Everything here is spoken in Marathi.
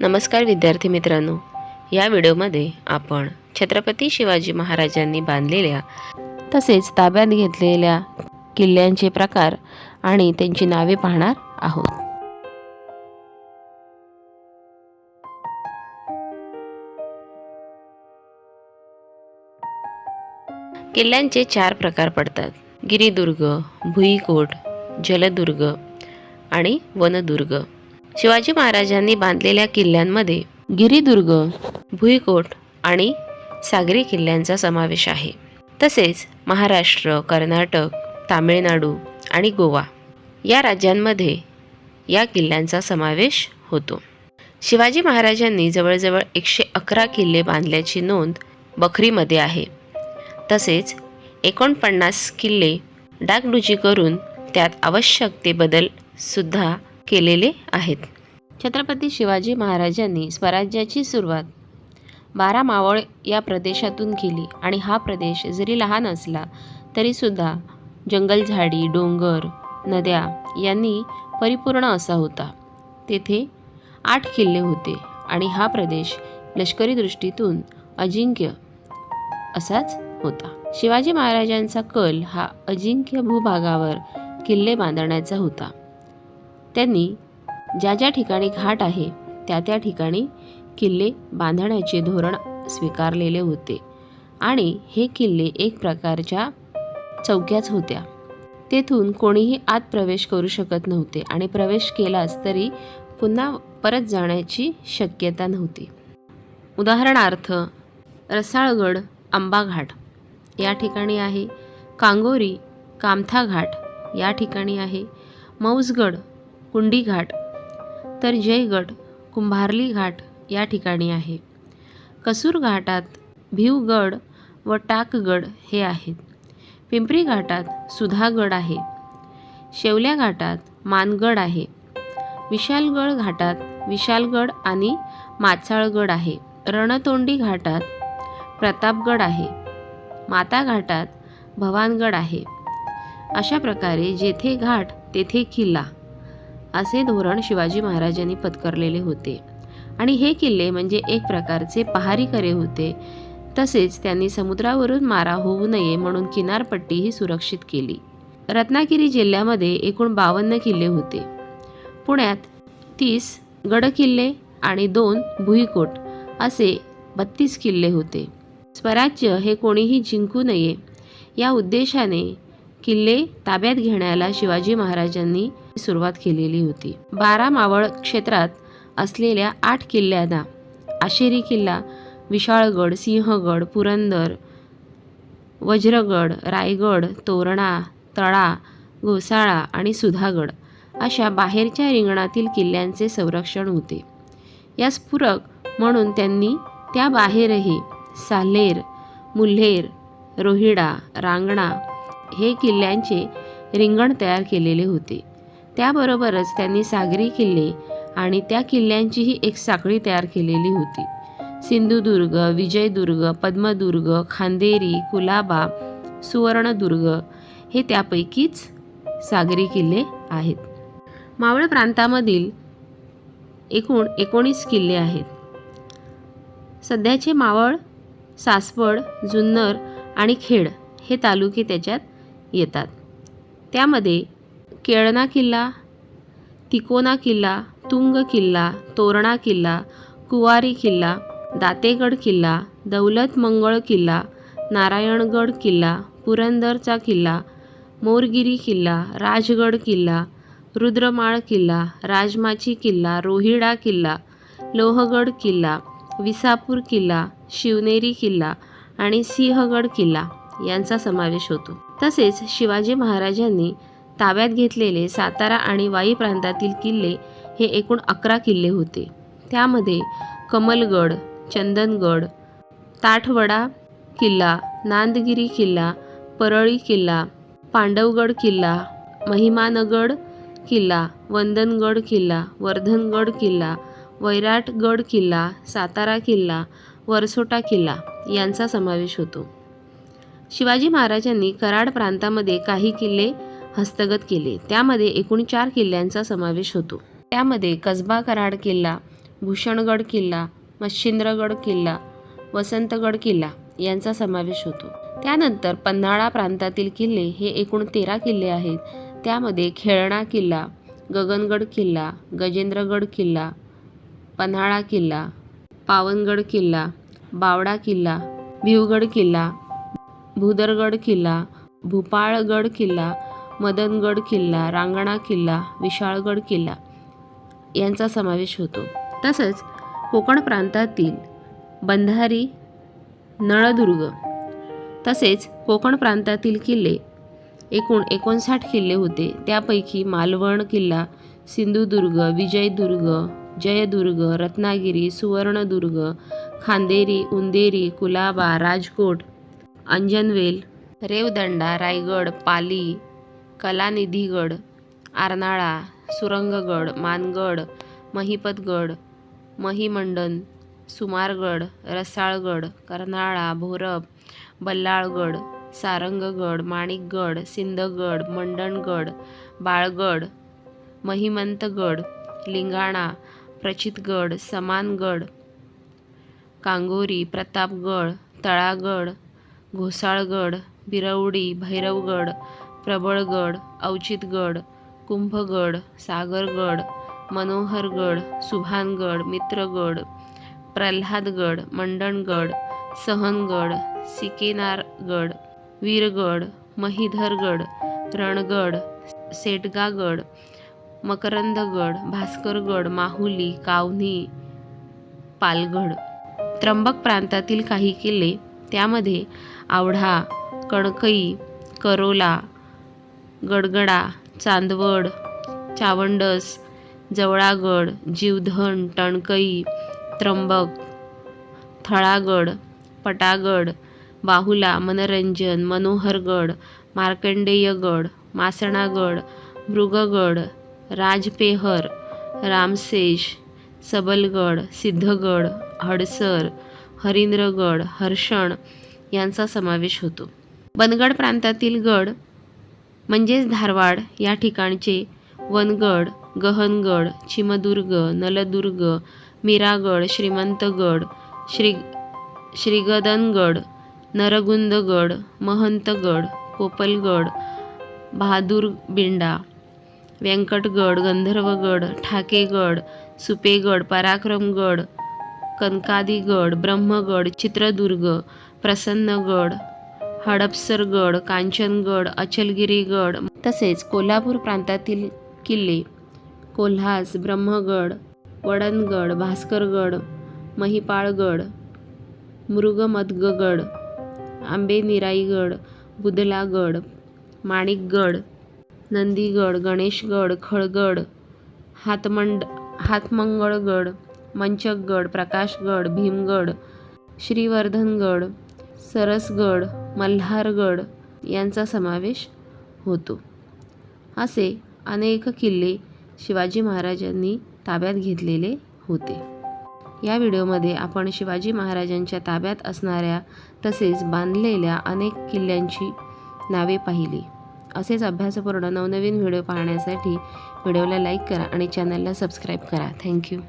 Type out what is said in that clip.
नमस्कार विद्यार्थी मित्रांनो, या व्हिडिओमध्ये आपण छत्रपती शिवाजी महाराजांनी बांधलेल्या तसेच ताब्यात घेतलेल्या किल्ल्यांचे प्रकार आणि त्यांची नावे पाहणार आहोत. किल्ल्यांचे 4 प्रकार पडतात: गिरिदुर्ग, भुईकोट, जलदुर्ग आणि वनदुर्ग. शिवाजी महाराजांनी बांधलेल्या किल्ल्यांमध्ये गिरिदुर्ग, भुईकोट आणि सागरी किल्ल्यांचा समावेश आहे. तसेच महाराष्ट्र, कर्नाटक, तामिळनाडू आणि गोवा या राज्यांमध्ये या किल्ल्यांचा समावेश होतो. शिवाजी महाराजांनी जवळजवळ 111 किल्ले बांधल्याची नोंद बखरीमध्ये आहे. तसेच 49 किल्ले डागडुजी करून त्यात आवश्यक ते बदल सुद्धा केलेले आहेत. छत्रपती शिवाजी महाराजांनी स्वराज्याची सुरुवात 12 मावळ या प्रदेशातून केली आणि हा प्रदेश जरी लहान असला तरीसुद्धा जंगलझाडी, डोंगर, नद्या यांनी परिपूर्ण असा होता. तेथे 8 किल्ले होते आणि हा प्रदेश लष्करी दृष्टीतून अजिंक्य असाच होता. शिवाजी महाराजांचा कल हा अजिंक्य भूभागावर किल्ले बांधण्याचा होता. त्यांनी ज्या ज्या ठिकाणी घाट आहे त्या त्या ठिकाणी किल्ले बांधण्याचे धोरण स्वीकारलेले होते आणि हे किल्ले एक प्रकारच्या चौक्याच होत्या. तेथून कोणीही आत प्रवेश करू शकत नव्हते आणि प्रवेश केलाच तरी पुन्हा परत जाण्याची शक्यता नव्हती. उदाहरणार्थ रसाळगड आंबा घाट या ठिकाणी आहे, कांगोरी कामथा घाट या ठिकाणी आहे, मौजगड कुंडी घाट, तर जयगड कुंभारली घाट या ठिकाणी आहे. कसूर घाटात भिवगड व टाकगड हे आहेत. पिंपरी घाटात सुधागड आहे. शेवल्या घाटात मानगड आहे. विशालगड घाटात विशालगड आणि माचाळगड आहे. रणतोंडी घाटात प्रतापगड आहे. माता घाटात भवानगड आहे. अशा प्रकारे जेथे घाट तेथे किल्ला असे धोरण शिवाजी महाराजांनी पत्करलेले होते आणि हे किल्ले म्हणजे एक प्रकारचे पहारी करे होते. तसेच त्यांनी समुद्रावरून मारा होऊ नये म्हणून किनारपट्टीही सुरक्षित केली. रत्नागिरी जिल्ह्यामध्ये एकूण 52 किल्ले होते. पुण्यात 30 गडकिल्ले आणि 2 भुईकोट असे 32 किल्ले होते. स्वराज्य हे कोणीही जिंकू नये या उद्देशाने किल्ले ताब्यात घेण्याला शिवाजी महाराजांनी सुरुवात केलेली होती. 12 मावळ क्षेत्रात असलेल्या 8 किल्ल्यांना आशेरी किल्ला, विशाळगड, सिंहगड, पुरंदर, वज्रगड, रायगड, तोरणा, तळा, घोसाळा आणि सुधागड अशा बाहेरच्या रिंगणातील किल्ल्यांचे संरक्षण होते. यास पूरक म्हणून त्यांनी त्या बाहेरही साल्हेर, मुल्हेर, रोहिडा, रांगणा हे किल्ल्यांचे रिंगण तयार केलेले होते. त्याबरोबरच त्यांनी सागरी किल्ले आणि त्या किल्ल्यांचीही एक साखळी तयार केलेली होती. सिंधुदुर्ग, विजयदुर्ग, पद्मदुर्ग, खांदेरी, कुलाबा, सुवर्णदुर्ग हे त्यापैकीच सागरी किल्ले आहेत. मावळ प्रांतामधील एकूण 19 किल्ले आहेत. सध्याचे मावळ, सासवड, जुन्नर आणि खेड हे तालुके त्याच्यात येतात. त्यामध्ये केळणा किल्ला, तिकोना किल्ला, तुंग किल्ला, तोरणा किल्ला, कुवारी किल्ला, दातेगड किल्ला, दौलत मंगळ किल्ला, नारायणगड किल्ला, पुरंदरचा किल्ला, मोरगिरी किल्ला, राजगड किल्ला, रुद्रमाळ किल्ला, राजमाची किल्ला, रोहिडा किल्ला, लोहगड किल्ला, विसापूर किल्ला, शिवनेरी किल्ला आणि सिंहगड किल्ला यांचा समावेश होतो. तसेच शिवाजी महाराजांनी ताब्यात घेतलेले सातारा आणि वाई प्रांतातील किल्ले हे एकूण 11 किल्ले होते. त्यामध्ये कमलगड, चंदनगड, ताठवडा किल्ला, नांदगिरी किल्ला, परळी किल्ला, पांडवगड किल्ला, महिमानगड किल्ला, वंदनगड किल्ला, वर्धनगड किल्ला, वैराटगड किल्ला, सातारा किल्ला, वरसोटा किल्ला यांचा समावेश होतो. शिवाजी महाराजांनी कराड प्रांतामध्ये काही किल्ले हस्तगत केले. त्यामध्ये एकूण 4 किल्ल्यांचा समावेश होतो. त्यामध्ये कसबा कराड किल्ला, भूषणगड किल्ला, मच्छिंद्रगड किल्ला, वसंतगड किल्ला यांचा समावेश होतो. त्यानंतर पन्हाळा प्रांतातील किल्ले हे एकूण 13 किल्ले आहेत. त्यामध्ये खेळणा किल्ला, गगनगड किल्ला, गजेंद्रगड किल्ला, पन्हाळा किल्ला, पावनगड किल्ला, बावडा किल्ला, भिवगड किल्ला, भुदरगड किल्ला, भूपाळगड किल्ला, मदनगड किल्ला, रांगणा किल्ला, विशाळगड किल्ला यांचा समावेश होतो. तसंच कोकण प्रांतातील बंधारी, नळदुर्ग तसेच कोकण प्रांतातील किल्ले एकूण 59 किल्ले होते. त्यापैकी मालवण किल्ला, सिंधुदुर्ग, विजयदुर्ग, जयदुर्ग, रत्नागिरी, सुवर्णदुर्ग, खांदेरी, उंदेरी, कुलाबा, राजकोट, अंजनवेल, रेवदंडा, रायगड, पाली, कलानिधीगड, आरनाळा, सुरंगगड, मानगड, महिपतगड, महिमंडन, सुमारगड, रसाळगड, कर्नाळा, भोरब, बल्लाळगड, सारंगगड, माणिकगड, सिंदगड, मंडणगड, बाळगड, महिमंतगड, लिंगाणा, प्रचितगड, समानगड, कांगोरी, प्रतापगड, तळागड, घोसाळगड, बिरवडी, भैरवगड, प्रबळगड, अवचितगड, कुंभगड, सागरगड, मनोहरगड, सुभानगड, मित्रगड, प्रल्हादगड, मंडणगड, सहनगड, सिकेनारगड, वीरगड, महिधरगड, रणगड, सेटगागड, मकरंदगड, भास्करगड, माहुली, कावनी, पालगड. त्र्यंबक प्रांतातील काही किल्ले त्यामध्ये आवढा, कणकई, करोला, गडगडा, चांदवड, चावंडस, जवळागड, जीवधन, टणकई, त्र्यंबक, थळागड, पटागड, बाहुला, मनरंजन, मनोहरगड, मार्कंडेयगड, मासणागड, मृगगड, राजपेहर, रामसेश, सबलगड, सिद्धगड, हडसर, हरिंद्रगड, हर्षण यांचा समावेश होतो. बनगड प्रांतातील गड म्हणजेच धारवाड या ठिकाणचे वनगड, गहनगड, चिमदुर्ग, नलदुर्ग, मीरागड, श्रीमंतगड, श्रीगदनगड, नरगुंदगड, महंतगड, कोपलगड, बहादूरबिंडा, व्यंकटगड, गंधर्वगड, ठाकेगड, सुपेगड, पराक्रमगड, कनकादिगड, ब्रह्मगड, चित्रदुर्ग, प्रसन्नगड, हडपसरगड, कांचनगड, अचलगिरीगड. तसेच कोल्हापूर प्रांतातील किल्ले कोल्हास, ब्रह्मगड, वडनगड, भास्करगड, महिपाळगड, मृगमदगड, आंबेनिराईगड, बुदलागड, माणिकगड, नंदीगड, गणेशगड, खळगड, हातमंगळगड, मंचकगड, प्रकाशगड, भीमगड, श्रीवर्धनगड, सरसगड, मल्हारगड यांचा समावेश होतो. असे अनेक किल्ले शिवाजी महाराजांनी ताब्यात घेतलेले होते. या व्हिडिओमध्ये आपण शिवाजी महाराजांच्या ताब्यात असणाऱ्या तसेच बांधलेल्या अनेक किल्ल्यांची नावे पाहिली. असेच अभ्यासपूर्ण नवनवीन व्हिडिओ पाहण्यासाठी व्हिडिओला लाईक करा आणि चॅनलला सबस्क्राईब करा. थँक्यू.